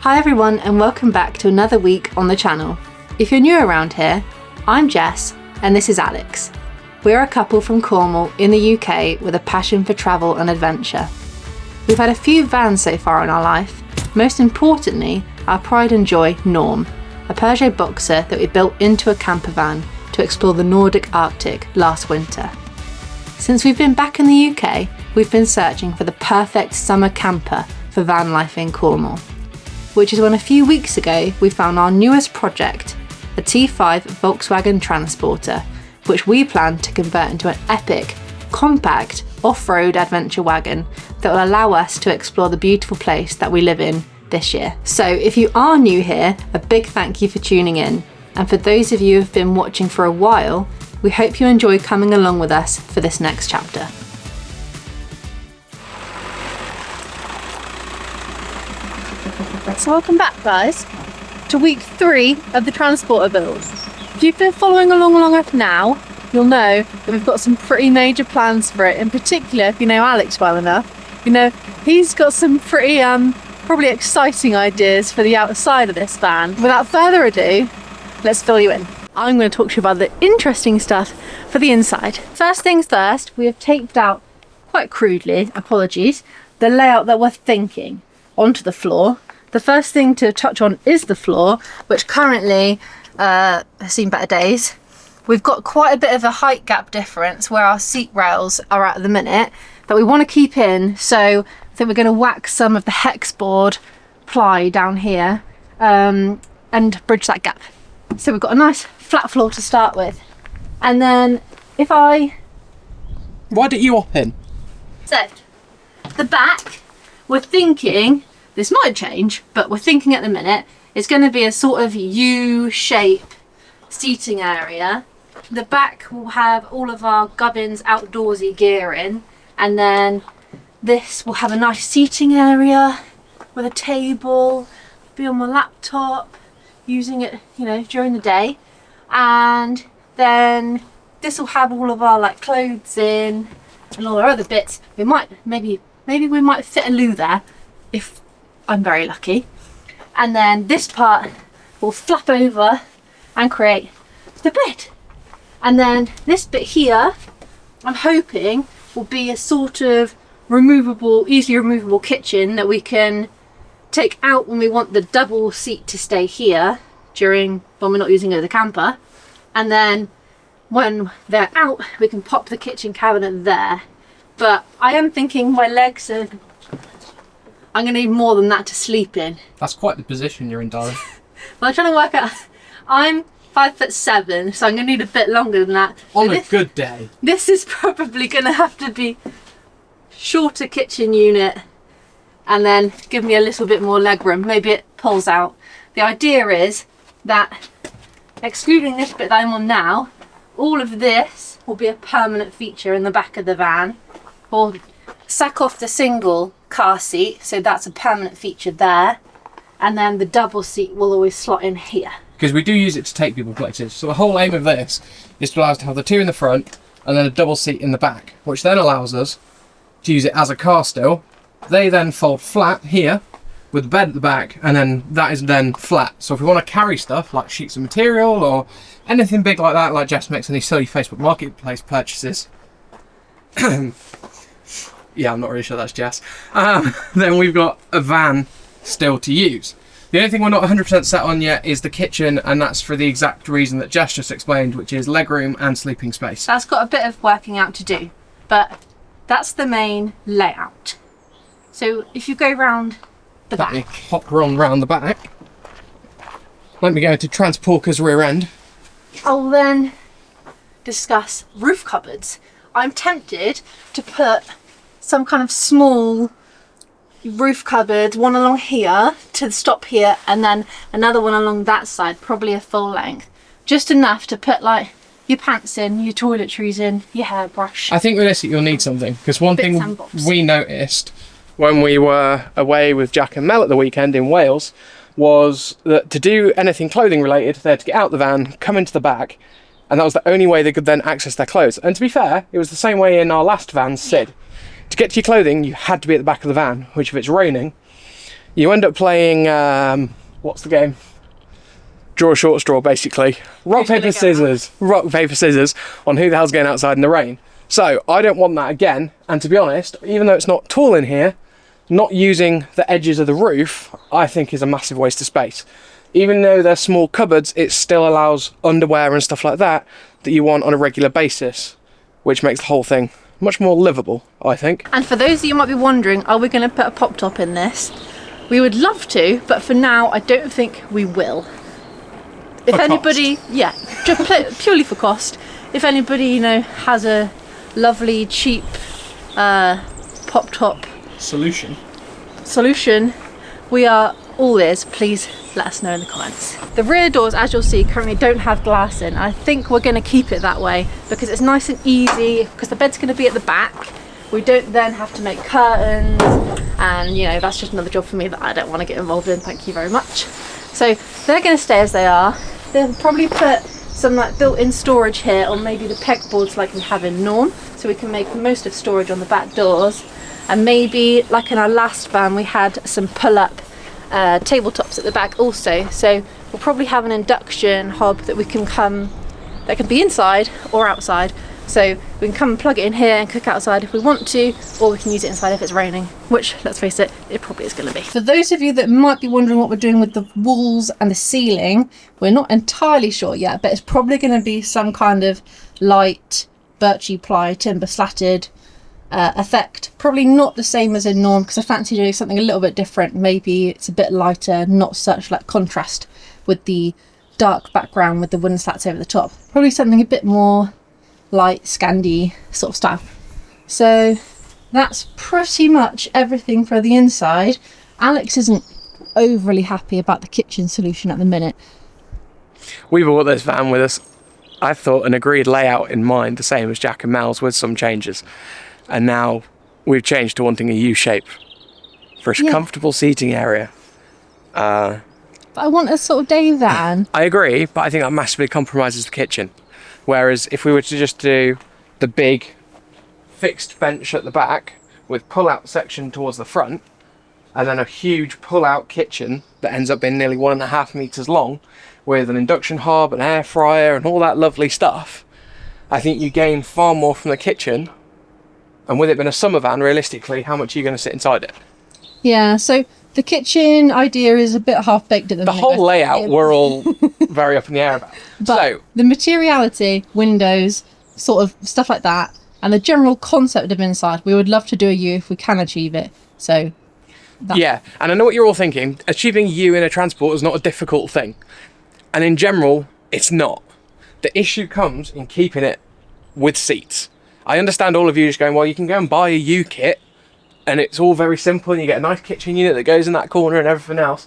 Hi everyone and welcome back to another week on the channel. If you're new around here, I'm Jess and this is Alex. We're a couple from Cornwall in the UK with a passion for travel and adventure. We've had a few vans so far in our life, most importantly our pride and joy Norm, a Peugeot Boxer that we built into a camper van to explore the Nordic Arctic last winter. Since we've been back in the UK, we've been searching for the perfect summer camper for van life in Cornwall, which is when a few weeks ago we found our newest project, a T5 Volkswagen Transporter, which we plan to convert into an epic, compact, off-road adventure wagon that will allow us to explore the beautiful place that we live in this year. So if you are new here, a big thank you for tuning in. And for those of you who have been watching for a while, we hope you enjoy coming along with us for this next chapter. So welcome back guys to week 3 of the transporter build. If you've been following along long enough now, you'll know that we've got some pretty major plans for it. In particular, if you know Alex well enough, you know he's got some pretty probably exciting ideas for the outside of this van. Without further ado, let's fill you in. I'm going to talk to you about the interesting stuff for the inside. First things first, we have taped out, quite crudely, apologies, the layout that we're thinking onto the floor. The first thing to touch on is the floor, which currently has seen better days. We've got quite a bit of a height gap difference where our seat rails are at the minute that we want to keep in, so I think we're going to whack some of the hex board ply down here and bridge that gap. So we've got a nice flat floor to start with. And then if I... Why don't you hop in? So, the back, we're thinking... This might change, but we're thinking at the minute it's going to be a sort of U-shape seating area. The back will have all of our gubbins outdoorsy gear in, and then this will have a nice seating area with a table, be on my laptop, using it, you know, during the day. And then this will have all of our like clothes in and all our other bits. We might maybe we might fit a loo there if I'm very lucky. And then this part will flap over and create the bed. And then this bit here, I'm hoping will be a sort of removable, easily removable kitchen that we can take out when we want the double seat to stay here when we're not using it as a camper. And then when they're out, we can pop the kitchen cabinet there. But I am thinking my legs are... I'm going to need more than that to sleep in. That's quite the position you're in, darling. Well, I'm trying to work out. I'm 5'7", so I'm going to need a bit longer than that. On a good day. This is probably going to have to be shorter kitchen unit and then give me a little bit more leg room. Maybe it pulls out. The idea is that, excluding this bit that I'm on now, all of this will be a permanent feature in the back of the van. We'll sack off the single car seat, so that's a permanent feature there, and then the double seat will always slot in here because we do use it to take people places. So the whole aim of this is to allow us to have the 2 in the front and then a double seat in the back, which then allows us to use it as a car still. They then fold flat here with the bed at the back, and then that is then flat. So if we want to carry stuff like sheets of material or anything big like that, like Jess makes any silly Facebook Marketplace purchases, yeah, I'm not really sure that's Jess. Then we've got a van still to use. The only thing we're not 100% set on yet is the kitchen, and that's for the exact reason that Jess just explained, which is legroom and sleeping space. That's got a bit of working out to do, but that's the main layout. So if you go round the back. Let me hop round the back. Let me go to Transporter's rear end. I'll then discuss roof cupboards. I'm tempted to put some kind of small roof cupboard, one along here to stop here, and then another one along that side, probably a full length, just enough to put like your pants in, your toiletries in, your hairbrush. I think realistically you'll need something, because one thing we noticed when we were away with Jack and Mel at the weekend in Wales was that to do anything clothing related, they had to get out the van, come into the back, and that was the only way they could then access their clothes. And to be fair, it was the same way in our last van, Sid. To get to your clothing, you had to be at the back of the van, which if it's raining, you end up playing, what's the game? Draw a short straw, basically. Rock, paper, scissors on who the hell's going outside in the rain. So I don't want that again. And to be honest, even though it's not tall in here, not using the edges of the roof, I think is a massive waste of space. Even though they're small cupboards, it still allows underwear and stuff like that you want on a regular basis, which makes the whole thing much more livable, I think. And for those of you who might be wondering, are we going to put a pop top in this? We would love to, but for now, I don't think we will. If For anybody, cost. yeah, just purely for cost. If anybody, you know, has a lovely, cheap pop top Solution. we are all ears. Please let us know in the comments. The rear doors, as you'll see, currently don't have glass in. I think we're going to keep it that way because it's nice and easy, because the bed's going to be at the back. We don't then have to make curtains, and you know, that's just another job for me that I don't want to get involved in, thank you very much. So they're going to stay as they are. They'll probably put some like built-in storage here, or maybe the pegboards like we have in Norm, so we can make most of storage on the back doors. And maybe, like in our last van, we had some pull-up tabletops at the back also, so we'll probably have an induction hob that can be inside or outside, so we can come and plug it in here and cook outside if we want to, or we can use it inside if it's raining, which, let's face it, it probably is going to be. For those of you that might be wondering what we're doing with the walls and the ceiling, we're not entirely sure yet, but it's probably going to be some kind of light birchy ply timber slatted effect. Probably not the same as in Norm, because I fancy doing something a little bit different. Maybe it's a bit lighter, not such like contrast with the dark background with the wooden slats over the top. Probably something a bit more light Scandi sort of style. So that's pretty much everything for the inside. Alex isn't overly happy about the kitchen solution at the minute. We bought this van with us, I thought, an agreed layout in mind, the same as Jack and Mel's, with some changes. And now we've changed to wanting a U shape for a comfortable seating area. But I want a sort of day van. I agree, but I think that massively compromises the kitchen. Whereas if we were to just do the big fixed bench at the back with pull-out section towards the front, and then a huge pull-out kitchen that ends up being nearly 1.5 meters long, with an induction hob, an air fryer, and all that lovely stuff, I think you gain far more from the kitchen. And with it being a summer van, realistically, how much are you going to sit inside it? Yeah, so the kitchen idea is a bit half-baked at the minute. The whole layout, we're all very up in the air about. But so the materiality, windows, sort of stuff like that, and the general concept of inside, we would love to do a U if we can achieve it. So yeah, and I know what you're all thinking. Achieving U in a transport is not a difficult thing. And in general, it's not. The issue comes in keeping it with seats. I understand all of you just going, well, you can go and buy a U kit and it's all very simple and you get a nice kitchen unit that goes in that corner and everything else.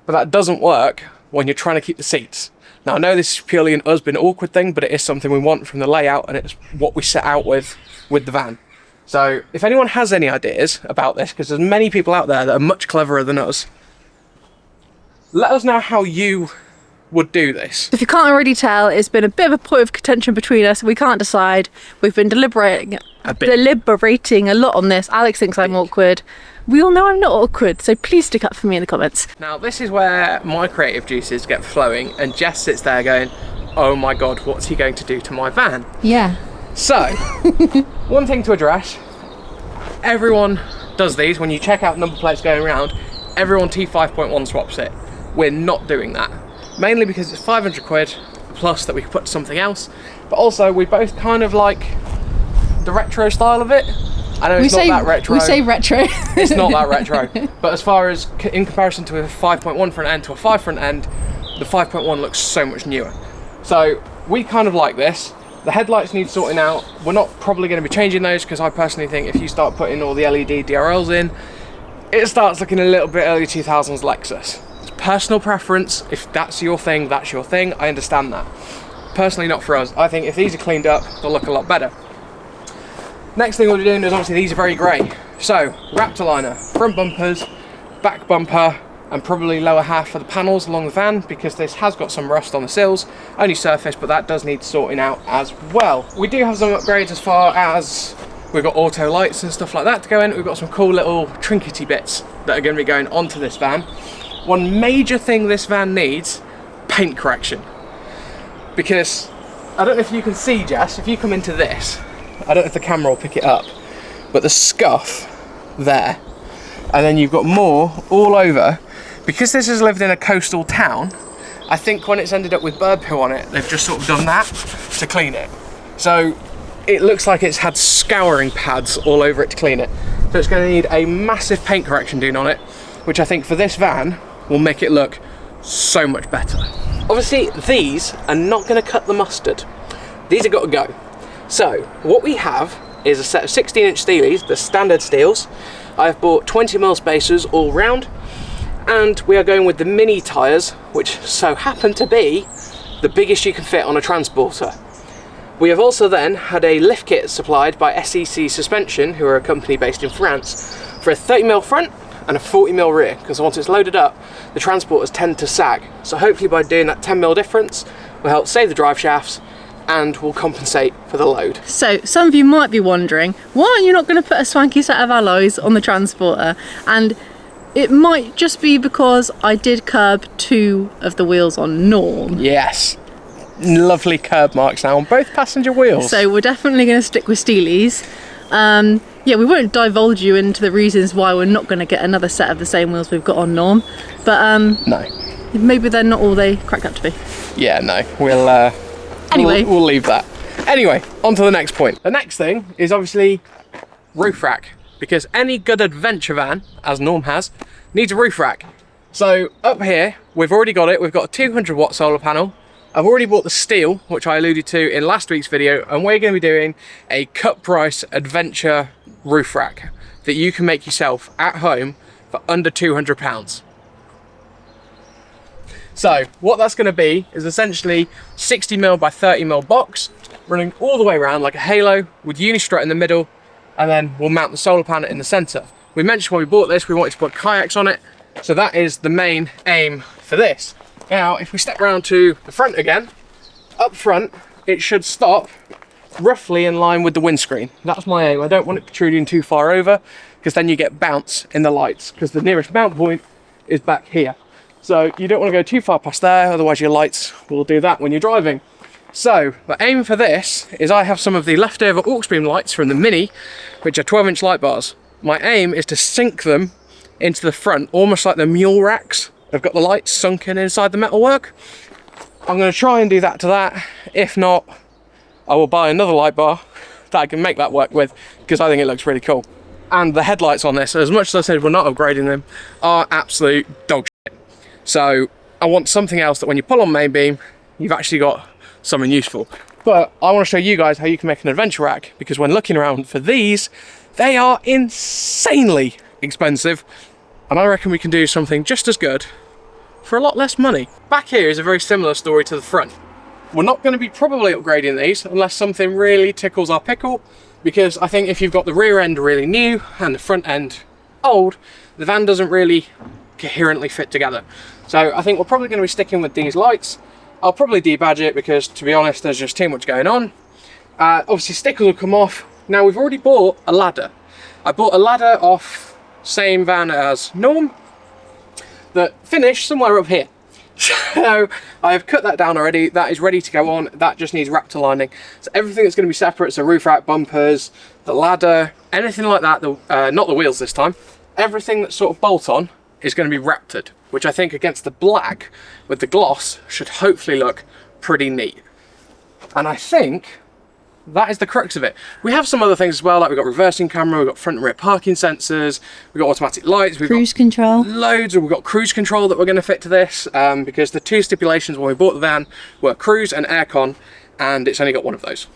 But that doesn't work when you're trying to keep the seats. Now, I know this is purely an us being awkward thing, but it is something we want from the layout, and it's what we set out with the van. So if anyone has any ideas about this, because there's many people out there that are much cleverer than us, let us know how you would do this. if you can't already tell, it's been a bit of a point of contention between us. We can't decide. We've been deliberating a lot on this. Alex thinks I'm awkward. We all know I'm not awkward, so please stick up for me in the comments. Now, this is where my creative juices get flowing, and Jess sits there going, oh my god, what's he going to do to my van? Yeah. So, one thing to address, everyone does these. When you check out number plates going around, everyone T5.1 swaps it. We're not doing that. Mainly because it's 500 quid plus that we could put to something else, but also we both kind of like the retro style of it. I know it's not that retro. We say retro. It's not that retro. But as far as in comparison to a 5.1 front end to a 5 front end, the 5.1 looks so much newer. So we kind of like this. The headlights need sorting out. We're not probably going to be changing those, because I personally think if you start putting all the LED DRLs in, it starts looking a little bit early 2000s Lexus. It's personal preference. If that's your thing, that's your thing. I understand that. Personally, not for us. I think if these are cleaned up, they'll look a lot better. Next thing we'll be doing is, obviously these are very grey. So, Raptor liner, front bumpers, back bumper, and probably lower half of the panels along the van, because this has got some rust on the sills. Only surface, but that does need sorting out as well. We do have some upgrades as far as we've got auto lights and stuff like that to go in. We've got some cool little trinkety bits that are going to be going onto this van. One major thing this van needs, paint correction. Because, I don't know if you can see, Jess, if you come into this, I don't know if the camera will pick it up, but the scuff there, and then you've got more all over. Because this has lived in a coastal town, I think when it's ended up with bird poo on it, they've just sort of done that to clean it. So it looks like it's had scouring pads all over it to clean it. So it's going to need a massive paint correction doing on it, which I think for this van will make it look so much better. Obviously, these are not going to cut the mustard. These have got to go. So what we have is a set of 16-inch steelies, the standard steels. I've bought 20mm spacers all round, and we are going with the mini tyres, which so happen to be the biggest you can fit on a transporter. We have also then had a lift kit supplied by SEC Suspension, who are a company based in France, for a 30mm front and a 40mm rear, because once it's loaded up, the transporters tend to sag. So hopefully by doing that 10mm difference, will help save the drive shafts and will compensate for the load. So some of you might be wondering, why are you not going to put a swanky set of alloys on the transporter? And it might just be because I did curb 2 of the wheels on Norm. Yes. Lovely curb marks now on both passenger wheels. So we're definitely going to stick with steelies. Yeah, we won't divulge you into the reasons why we're not going to get another set of the same wheels we've got on Norm. But no. Maybe they're not all they cracked up to be. Yeah, no. We'll anyway, we'll leave that. Anyway, on to the next point. The next thing is obviously roof rack, because any good adventure van, as Norm has, needs a roof rack. So up here, we've already got it. We've got a 200 watt solar panel. I've already bought the steel, which I alluded to in last week's video, and we're going to be doing a cut price adventure roof rack that you can make yourself at home for under £200. So what that's going to be is essentially 60mm by 30mm box running all the way around like a halo with uni-strut in the middle, and then we'll mount the solar panel in the center. We mentioned when we bought this we wanted to put kayaks on it, so that is the main aim for this. Now if we step around to the front again, up front it should stop roughly in line with the windscreen. That's my aim. I don't want it protruding too far over, because then you get bounce in the lights, because the nearest mount point is back here. So you don't want to go too far past there, otherwise your lights will do that when you're driving. So the aim for this is I have some of the leftover aux beam lights from the Mini, which are 12-inch light bars. My aim is to sink them into the front, almost like the mule racks. I've got the lights sunken inside the metalwork. I'm going to try and do that to that. If not, I will buy another light bar that I can make that work with, because I think it looks really cool. And the headlights on this, as much as I said we're not upgrading them, are absolute dog shit. So I want something else that when you pull on main beam, you've actually got something useful. But I want to show you guys how you can make an adventure rack, because when looking around for these, they are insanely expensive, and I reckon we can do something just as good for a lot less money. Back here is a very similar story to the front. We're not going to be probably upgrading these unless something really tickles our pickle, because I think if you've got the rear end really new and the front end old, the van doesn't really coherently fit together. So I think we're probably going to be sticking with these lights. I'll probably debadge it because, to be honest, there's just too much going on. Obviously stickers will come off. Now we've already bought a ladder. I bought a ladder off same van as Norm that finished somewhere up here. So I've cut that down already. That is ready to go on. That just needs Raptor lining. So everything that's going to be separate, so roof rack, bumpers, the ladder, anything like that, not the wheels this time, everything that's sort of bolt on is going to be Raptored, which I think against the black with the gloss should hopefully look pretty neat. And I think that is the crux of it. We have some other things as well, like we've got reversing camera, we've got front and rear parking sensors, we've got automatic lights, we've cruise got control, loads, and we've got cruise control that we're going to fit to this, because the two stipulations when we bought the van were cruise and aircon, and it's only got one of those.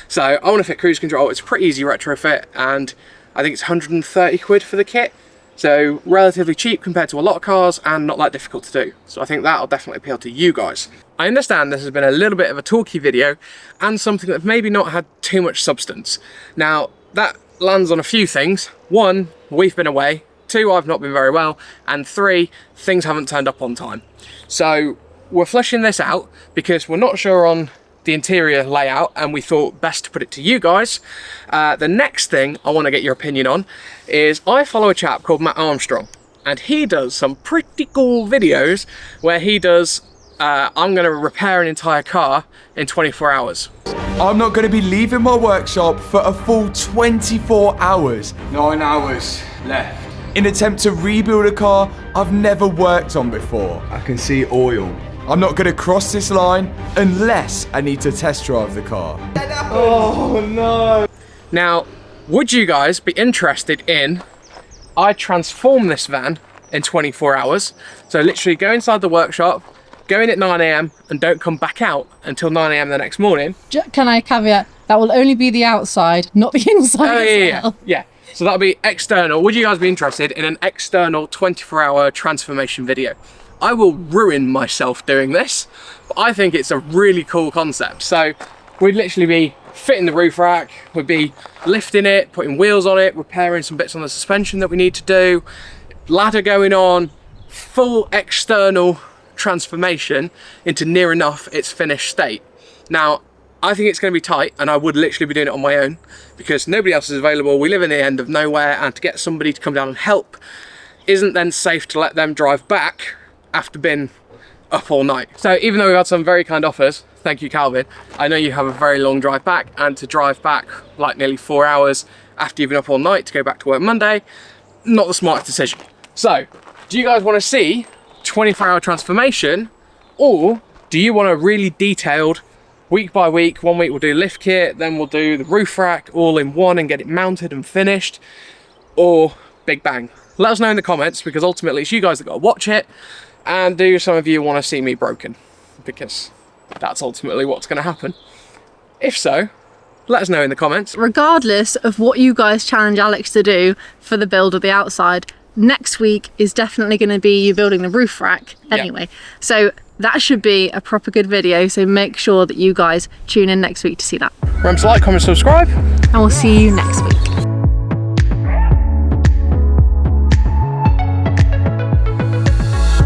So I want to fit cruise control. It's a pretty easy retrofit, and I think it's 130 quid for the kit. So relatively cheap compared to a lot of cars, and not that difficult to do. So I think that'll definitely appeal to you guys. I understand this has been a little bit of a talky video and something that maybe not had too much substance. Now that lands on a few things. 1, we've been away. 2, I've not been very well. And 3, things haven't turned up on time. So we're fleshing this out because we're not sure on the interior layout, and we thought best to put it to you guys. The next thing I want to get your opinion on is I follow a chap called Matt Armstrong, and he does some pretty cool videos where he does I'm going to repair an entire car in 24 hours. I'm not going to be leaving my workshop for a full 24 hours. 9 hours left. In an attempt to rebuild a car I've never worked on before. I can see oil. I'm not going to cross this line unless I need to test drive the car. Oh no. Now, would you guys be interested in I transform this van in 24 hours? So literally go inside the workshop, go in at 9 AM and don't come back out until 9 AM the next morning. Can I caveat, that will only be the outside, not the inside as well. Yeah. So that'll be external. Would you guys be interested in an external 24-hour transformation video? I will ruin myself doing this, but I think it's a really cool concept. So we'd literally be fitting the roof rack, we'd be lifting it, putting wheels on it, repairing some bits on the suspension that we need to do, ladder going on, full external transformation into near enough its finished state. Now, I think it's going to be tight, and I would literally be doing it on my own because nobody else is available. We live in the end of nowhere, and to get somebody to come down and help isn't then safe to let them drive back after being up all night. So even though we've had some very kind offers, thank you Calvin, I know you have a very long drive back, and to drive back like nearly 4 hours after you've been up all night to go back to work Monday, not the smartest decision. So do you guys want to see 24-hour transformation, or do you want a really detailed week by week? 1 week we'll do lift kit, then we'll do the roof rack all in one and get it mounted and finished, or big bang? Let us know in the comments, because ultimately it's you guys that got to watch it. And do some of you want to see me broken? Because that's ultimately what's going to happen. If so, let us know in the comments. Regardless of what you guys challenge Alex to do for the build of the outside, next week is definitely going to be you building the roof rack anyway. So that should be a proper good video. So make sure that you guys tune in next week to see that. Remember to like, comment, subscribe. And we'll see you next week.